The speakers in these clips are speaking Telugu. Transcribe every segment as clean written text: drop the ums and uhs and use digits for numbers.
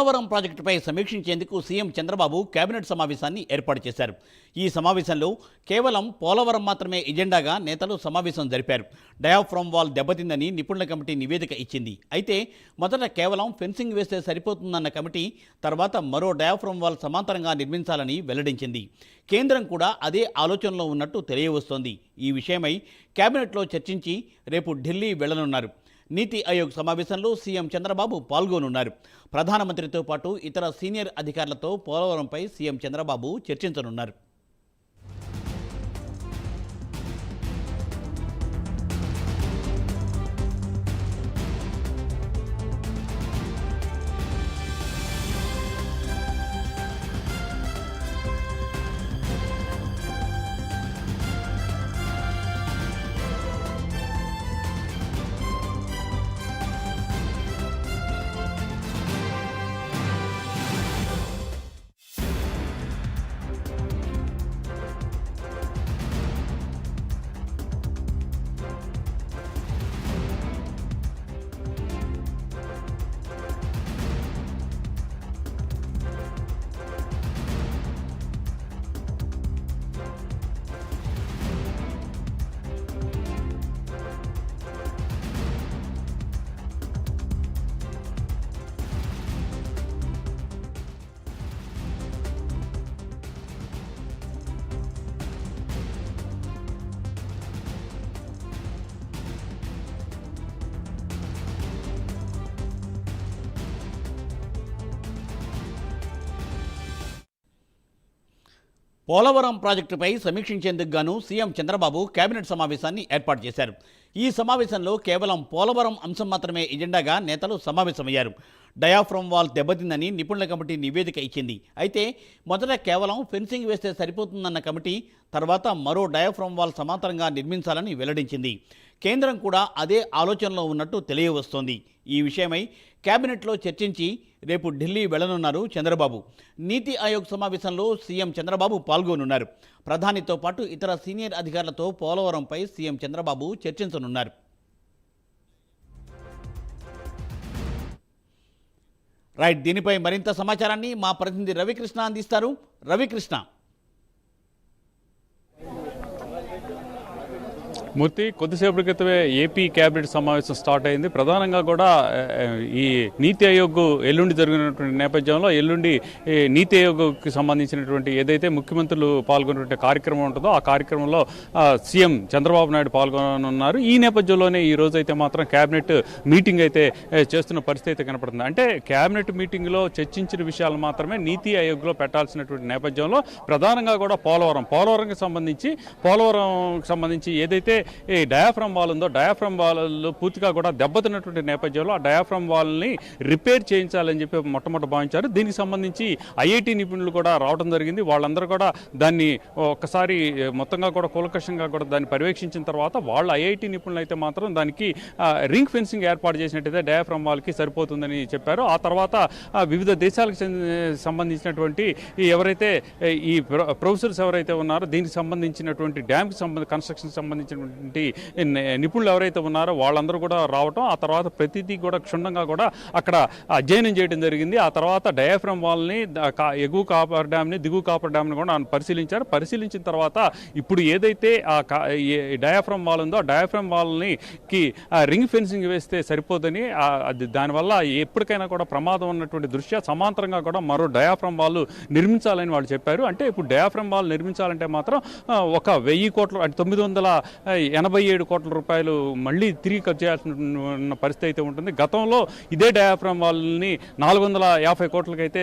పోలవరం ప్రాజెక్టుపై సమీక్షించేందుకు సీఎం చంద్రబాబు కేబినెట్ సమావేశాన్ని ఏర్పాటు చేశారు. ఈ సమావేశంలో కేవలం పోలవరం మాత్రమే ఎజెండాగా నేతలు సమావేశం జరిపారు. డయాఫ్రమ్ వాల్ దెబ్బతిందని నిపుణుల కమిటీ నివేదిక ఇచ్చింది. అయితే మొదట కేవలం ఫెన్సింగ్ వేస్తే సరిపోతుందన్న కమిటీ తర్వాత మరో డయాఫ్రమ్ వాల్ సమాంతరంగా నిర్మించాలని వెల్లడించింది. కేంద్రం కూడా అదే ఆలోచనలో ఉన్నట్టు తెలియవస్తోంది. ఈ విషయమై కేబినెట్లో చర్చించి రేపు ఢిల్లీ వెళ్లనున్నారు. నీతి ఆయోగ్ సమావేశంలో సీఎం చంద్రబాబు పాల్గొనున్నారు. ప్రధానమంత్రితో పాటు ఇతర సీనియర్ అధికారులతో పోలవరంపై సీఎం చంద్రబాబు చర్చించనున్నారు. పోలవరం ప్రాజెక్టుపై సమీక్షించేందుకు గాను సీఎం చంద్రబాబు కేబినెట్ సమావేశాన్ని ఏర్పాటు చేశారు. ఈ సమావేశంలో కేవలం పోలవరం అంశం మాత్రమే ఎజెండాగా నేతలు సమావేశమయ్యారు. డయాఫ్రమ్ వాల్ దెబ్బతిందని నిపుణుల కమిటీ నివేదిక ఇచ్చింది. అయితే మొదట కేవలం ఫెన్సింగ్ వేస్తే సరిపోతుందన్న కమిటీ తర్వాత మరో డయాఫ్రమ్ వాల్ సమాంతరంగా నిర్మించాలని వెల్లడించింది. కేంద్రం కూడా అదే ఆలోచనలో ఉన్నట్టు తెలియవస్తోంది. ఈ విషయమై కేబినెట్లో చర్చించి రేపు ఢిల్లీ వెళ్లనున్నారు చంద్రబాబు. నీతి ఆయోగ్ సమావేశంలో సీఎం చంద్రబాబు పాల్గొనున్నారు. ప్రధానితో పాటు ఇతర సీనియర్ అధికారులతో పోలవరంపై సీఎం చంద్రబాబు చర్చించనున్నారు. రైట్, దీనిపై మరింత సమాచారాన్ని మా ప్రతినిధి రవికృష్ణ అందిస్తారు. రవికృష్ణ. మూర్తి, కొద్దిసేపటి క్రితమే ఏపీ కేబినెట్ సమావేశం స్టార్ట్ అయింది. ప్రధానంగా కూడా ఈ నీతి ఆయోగ్ ఎల్లుండి జరిగినటువంటి నేపథ్యంలో ఎల్లుండి నీతి ఆయోగ్కి సంబంధించినటువంటి ఏదైతే ముఖ్యమంత్రులు పాల్గొనేటువంటి కార్యక్రమం ఉంటుందో ఆ కార్యక్రమంలో సీఎం చంద్రబాబు నాయుడు పాల్గొననున్నారు. ఈ నేపథ్యంలోనే ఈ రోజు అయితే మాత్రం కేబినెట్ మీటింగ్ అయితే చేస్తున్న పరిస్థితి అయితే కనపడుతుంది. అంటే కేబినెట్ మీటింగ్లో చర్చించిన విషయాలు మాత్రమే నీతి ఆయోగ్లో పెట్టాల్సినటువంటి నేపథ్యంలో ప్రధానంగా కూడా పోలవరంకి సంబంధించి ఏదైతే ఈ డయాఫ్రమ్ వాల్ ఉందో డయాఫ్రమ్ వాల్ పూర్తిగా కూడా దెబ్బతిన్నటువంటి నేపథ్యంలో ఆ డయాఫ్రమ్ వాల్ని రిపేర్ చేయించాలని చెప్పి మొట్టమొదటి భావించారు. దీనికి సంబంధించి ఐఐటి నిపుణులు కూడా రావడం జరిగింది. వాళ్ళందరూ కూడా దాన్ని ఒక్కసారి మొత్తంగా కూడా కూలంకషంగా కూడా దాన్ని పర్యవేక్షించిన తర్వాత వాళ్ళు ఐఐటి నిపుణులు అయితే మాత్రం దానికి రింగ్ ఫెన్సింగ్ ఏర్పాటు చేసినట్టయితే డయాఫ్రమ్ వాల్కి సరిపోతుందని చెప్పారు. ఆ తర్వాత వివిధ దేశాలకు సంబంధించినటువంటి ఎవరైతే ఈ ప్రొఫెసర్స్ ఎవరైతే ఉన్నారో దీనికి సంబంధించినటువంటి డ్యామ్కి కన్స్ట్రక్షన్ సంబంధించినటువంటి నిపుణులు ఎవరైతే ఉన్నారో వాళ్ళందరూ కూడా రావటం, ఆ తర్వాత ప్రతిదీ కూడా క్షుణ్ణంగా కూడా అక్కడ అధ్యయనం చేయడం జరిగింది. ఆ తర్వాత డయాఫ్రమ్ వాల్ని ఎగువ కాపర్ డ్యామ్ని దిగువ కాపర్ డ్యామ్ని కూడా పరిశీలించారు. పరిశీలించిన తర్వాత ఇప్పుడు ఏదైతే డయాఫ్రమ్ వాల్ ఉందో ఆ డయాఫ్రమ్ వాల్ని రింగ్ ఫెన్సింగ్ వేస్తే సరిపోదని దానివల్ల ఎప్పటికైనా కూడా ప్రమాదం ఉన్నటువంటి దృష్ట్యా సమాంతరంగా కూడా మరో డయాఫ్రమ్ వాల్ నిర్మించాలని వాళ్ళు చెప్పారు. అంటే ఇప్పుడు డయాఫ్రమ్ వాల్ నిర్మించాలంటే మాత్రం ఒక 1000 కోట్ల 987 కోట్ల రూపాయలు మళ్ళీ తిరిగి ఖర్చు చేయాల్సిన పరిస్థితి అయితే ఉంటుంది. గతంలో ఇదే డయాఫ్రమ్ వాల్ని 450 కోట్లకైతే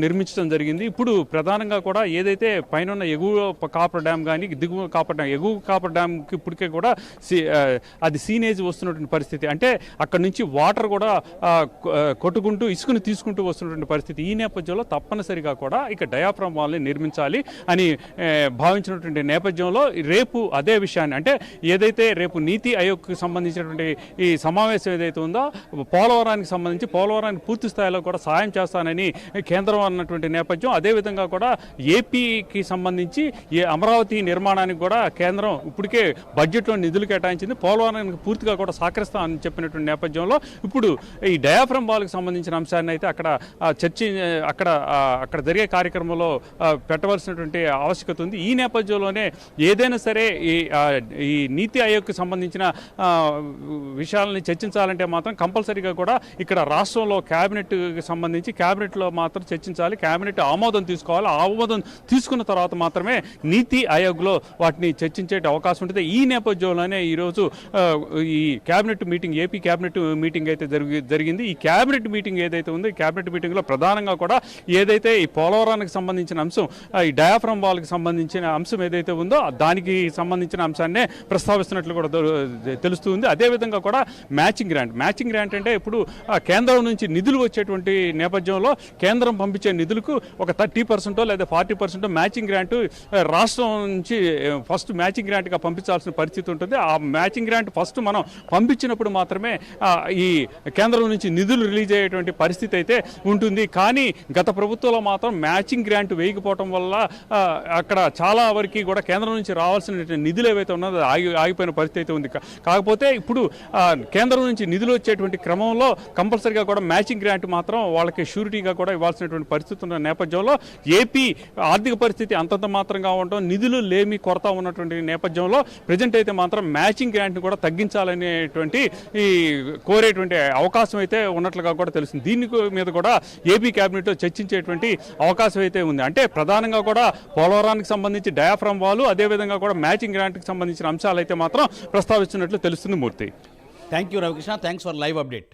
నిర్మించడం జరిగింది. ఇప్పుడు ప్రధానంగా కూడా ఏదైతే పైన ఎగువ కాపర్ డ్యామ్ కానీ దిగువ కాపర్ డ్యామ్ ఎగువ కాపర్ డ్యామ్కి ఇప్పటికే కూడా అది సీనేజ్ వస్తున్నటువంటి పరిస్థితి. అంటే అక్కడ నుంచి వాటర్ కూడా కొట్టుకుంటూ ఇసుకను తీసుకుంటూ వస్తున్నటువంటి పరిస్థితి. ఈ నేపథ్యంలో తప్పనిసరిగా కూడా ఇక డయాఫ్రమ్ వాల్ని నిర్మించాలి అని భావించినటువంటి నేపథ్యంలో రేపు అదే విషయాన్ని అంటే ఏదైతే రేపు నీతి ఆయోగ్కి సంబంధించినటువంటి ఈ సమావేశం ఏదైతే ఉందో పోలవరానికి సంబంధించి పోలవరానికి పూర్తి స్థాయిలో కూడా సాయం చేస్తానని కేంద్రం అన్నటువంటి నేపథ్యం. అదేవిధంగా కూడా ఏపీకి సంబంధించి ఈ అమరావతి నిర్మాణానికి కూడా కేంద్రం ఇప్పటికే బడ్జెట్లో నిధులు కేటాయించింది. పోలవరానికి పూర్తిగా కూడా సహకరిస్తామని చెప్పినటువంటి నేపథ్యంలో ఇప్పుడు ఈ డయాఫ్రమ్ వాల్కి సంబంధించిన అంశాన్ని అయితే అక్కడ అక్కడ జరిగే కార్యక్రమంలో పెట్టవలసినటువంటి ఆవశ్యకత ఉంది. ఈ నేపథ్యంలోనే ఏదైనా సరే ఈ నీతి ఆయోగ్కి సంబంధించిన విషయాలని చర్చించాలంటే మాత్రం కంపల్సరీగా కూడా ఇక్కడ రాష్ట్రంలో క్యాబినెట్కి సంబంధించి క్యాబినెట్లో మాత్రం చర్చించాలి. క్యాబినెట్ ఆమోదం తీసుకోవాలి. ఆమోదం తీసుకున్న తర్వాత మాత్రమే నీతి ఆయోగ్లో వాటిని చర్చించే అవకాశం ఉంటుంది. ఈ నేపథ్యంలోనే ఈరోజు ఈ cabinet meeting AP cabinet meeting అయితే జరిగింది. ఈ క్యాబినెట్ మీటింగ్ ఏదైతే ఉందో ఈ క్యాబినెట్ మీటింగ్లో ప్రధానంగా కూడా ఏదైతే ఈ పోలవరానికి సంబంధించిన అంశం ఈ డయాఫ్రమ్ వాల్కి సంబంధించిన అంశం ఏదైతే ఉందో దానికి సంబంధించిన అంశాన్నే ప్రస్తావిస్తున్నట్లు కూడా తెలుస్తుంది. అదేవిధంగా కూడా మ్యాచింగ్ గ్రాంట్ అంటే ఇప్పుడు కేంద్రం నుంచి నిధులు వచ్చేటువంటి నేపథ్యంలో కేంద్రం పంపించే నిధులకు ఒక 30% లేదా 40% మ్యాచింగ్ గ్రాంట్ రాష్ట్రం నుంచి ఫస్ట్ మ్యాచింగ్ గ్రాంట్గా పంపించాల్సిన పరిస్థితి ఉంటుంది. ఆ మ్యాచింగ్ గ్రాంట్ ఫస్ట్ మనం పంపించినప్పుడు మాత్రమే ఈ కేంద్రం నుంచి నిధులు రిలీజ్ అయ్యేటువంటి పరిస్థితి అయితే ఉంటుంది. కానీ గత ప్రభుత్వంలో మాత్రం మ్యాచింగ్ గ్రాంట్ వేయకపోవడం వల్ల అక్కడ చాలా వరకు కూడా కేంద్రం నుంచి రావాల్సిన నిధులు ఏవైతే ఉన్నదో ఆగిపోయిన పరిస్థితి అయితే ఉంది. కాకపోతే ఇప్పుడు కేంద్రం నుంచి నిధులు వచ్చేటువంటి క్రమంలో కంపల్సరీగా కూడా మ్యాచింగ్ గ్రాంట్ మాత్రం వాళ్ళకి షూరిటీగా కూడా ఇవ్వాల్సినటువంటి పరిస్థితి ఉన్న నేపథ్యంలో ఏపీ ఆర్థిక పరిస్థితి అంతంత మాత్రంగా ఉండటం, నిధులు లేమి కొరత ఉన్నటువంటి నేపథ్యంలో ప్రజెంట్ అయితే మాత్రం మ్యాచింగ్ గ్రాంట్ని కూడా తగ్గించాలనేటువంటి ఈ కోరేటువంటి అవకాశం అయితే ఉన్నట్లుగా కూడా తెలుస్తుంది. దీని మీద కూడా ఏపీ క్యాబినెట్లో చర్చించేటువంటి అవకాశం అయితే ఉంది. అంటే ప్రధానంగా కూడా పోలవరానికి సంబంధించి డయాఫ్రమ్ వాల్, అదేవిధంగా కూడా మ్యాచింగ్ గ్రాంట్కి సంబంధించిన అంశాలు అయితే మాత్రం ప్రస్తావిస్తున్నట్లు తెలుస్తుంది. Murthy, thank you Ravikrishna, thanks for live update.